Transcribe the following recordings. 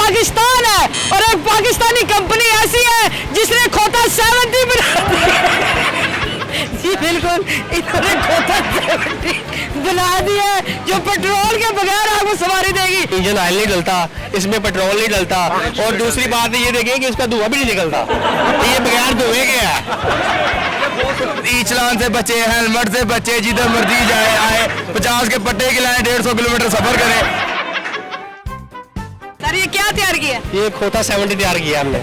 पाकिस्तान है और एक पाकिस्तानी कंपनी ऐसी है जिसने खोता 70 बना दिया। जी बिल्कुल, इन्होंने खोता 70 बना दिया जो पेट्रोल के बगैर आपको सवारी देगी। इंजन ऑयल नहीं डलता, इसमें पेट्रोल नहीं डलता, और दूसरी बात ये देखिए कि इसका धुआं भी नहीं निकलता, ये बगैर धुएं के है। चलान से बचे, हेलमेट से बचे, जिधर मर्जी जाए आए, 50 के पट्टे खिलाए, 150 किलोमीटर सफर करें। सर ये क्या तैयार किया? ये खोता 70 तैयार किया हमने।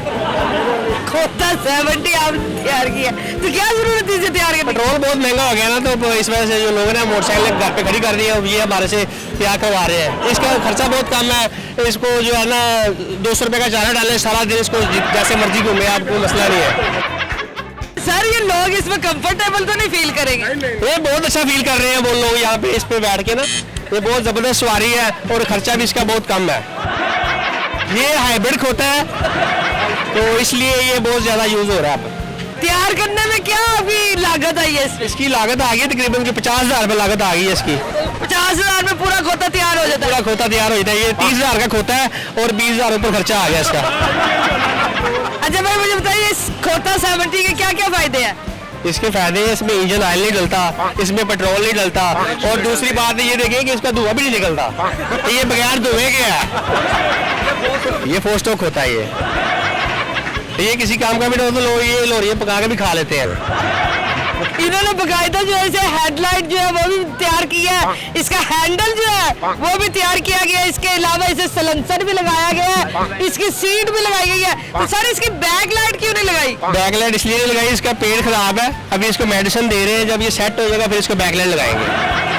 खोता 70 आपने तैयार किया, तो क्या जरूरत थी इसे तैयार करने? पेट्रोल बहुत महंगा हो गया ना, तो इस वजह से जो लोगों ने मोटरसाइकिल घर पे खड़ी कर दी है, ये हमारे से तैयार करवा रहे हैं। इसका खर्चा बहुत कम है, इसको जो है ना 200 रुपये का चारा डालें, सारा दिन इसको जैसे मर्जी घूमे, आपको मसला नहीं है। सर ये लोग इसमें कंफर्टेबल तो नहीं फील करेंगे? ये बहुत अच्छा फील कर रहे हैं वो लोग यहाँ पे इस पे बैठ के ना, ये बहुत जबरदस्त सवारी है और खर्चा भी इसका बहुत कम है। ये हाइब्रिड खोता है तो इसलिए ये बहुत ज्यादा यूज हो रहा है। तैयार करने में क्या अभी लागत आई है इसकी लागत आ गई तकरीबन 50,000 रुपये लागत आ गई है इसकी। 50,000 में पूरा खोता तैयार हो जाता है? पूरा खोता तैयार हो जाता है। ये 30,000 का खोता है और 20,000 ऊपर खर्चा आ गया इसका। अच्छा भाई मुझे बताइए इस खोता 70 के क्या क्या फायदे हैं? इसके फायदे हैं, इसमें इंजन ऑयल नहीं डलता, इसमें पेट्रोल नहीं डलता, और दूसरी बात ये देखिए कि इसका धुआं भी नहीं निकलता, ये बगैर धुएं के है। ये फोर स्ट्रोक होता है, ये किसी काम का भी नहीं होता, लोग ये लोरियां पका के भी खा लेते हैं। इन्होंने बकायदा जो है हेडलाइट जो है वो भी तैयार किया है, इसका हैंडल जो है वो भी तैयार किया गया है, इसके अलावा इसे सलेंसर भी लगाया गया है, इसकी सीट भी लगाई गई है। तो सर इसकी बैक लाइट क्यों नहीं लगाई? बैक लाइट इसलिए नहीं लगाई, इसका पेड़ खराब है, अभी इसको मेडिसिन दे रहे हैं, जब ये सेट हो जाएगा फिर इसको बैक लाइट लगाएंगे।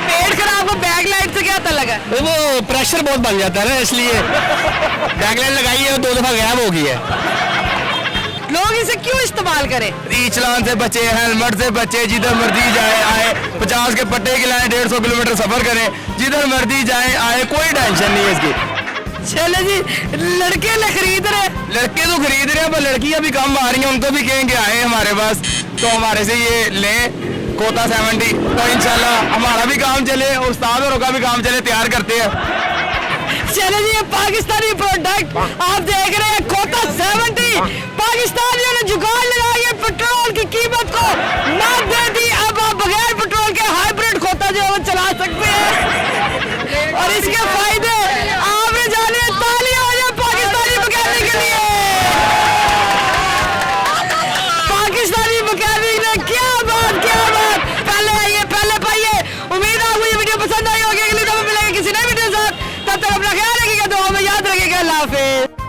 पेड़ खराब हो, बैक लाइट से क्या तल्लुक है? वो प्रेशर बहुत बन जाता है ना, इसलिए बैक लाइट लगाई है, 2 दफा गायब हो गई है। लोग इसे क्यों इस्तेमाल करें? चलान से बचे, हेलमेट से बचे, जिधर मर्जी जाए आए, 50 के पट्टे खिलाए, 150 किलोमीटर सफर करें, जिधर मर्जी जाए आए, कोई टेंशन नहीं है इसकी। चलो जी, लड़के खरीद रहे, लड़के तो खरीद रहे हैं पर लड़कियां भी कम आ रही हैं, उनको भी कहेंगे आए हमारे पास तो हमारे से ये लें खोता 70, तो इंशाल्लाह हमारा भी काम चले, उस्ताद औरों का भी काम चले, तैयार करते हैं। चलो जी, ये पाकिस्तानी प्रोडक्ट आप देख रहे हैं खोता 70। पाकिस्तानियों ने जुगाड़ लगा के पेट्रोल की कीमत को मात दे दी, अब आप बगैर पेट्रोल के हाइब्रिड खोता जो है वो चला सकते हैं, और इसके फायदे आपने जाने। तालियां हो जाए पाकिस्तानी मैकेनिक के लिए। पाकिस्तानी मैकेनिक ने क्या बात, पहले आइए, पहले पाइए। उम्मीद है आपको ये वीडियो पसंद आई होगी। अगली दफा मिलेंगे किसी नई वीडियो के साथ, तब तक अपना ख्याल रखिएगा, दुआ में याद रखिएगा। अल्लाह हाफिज।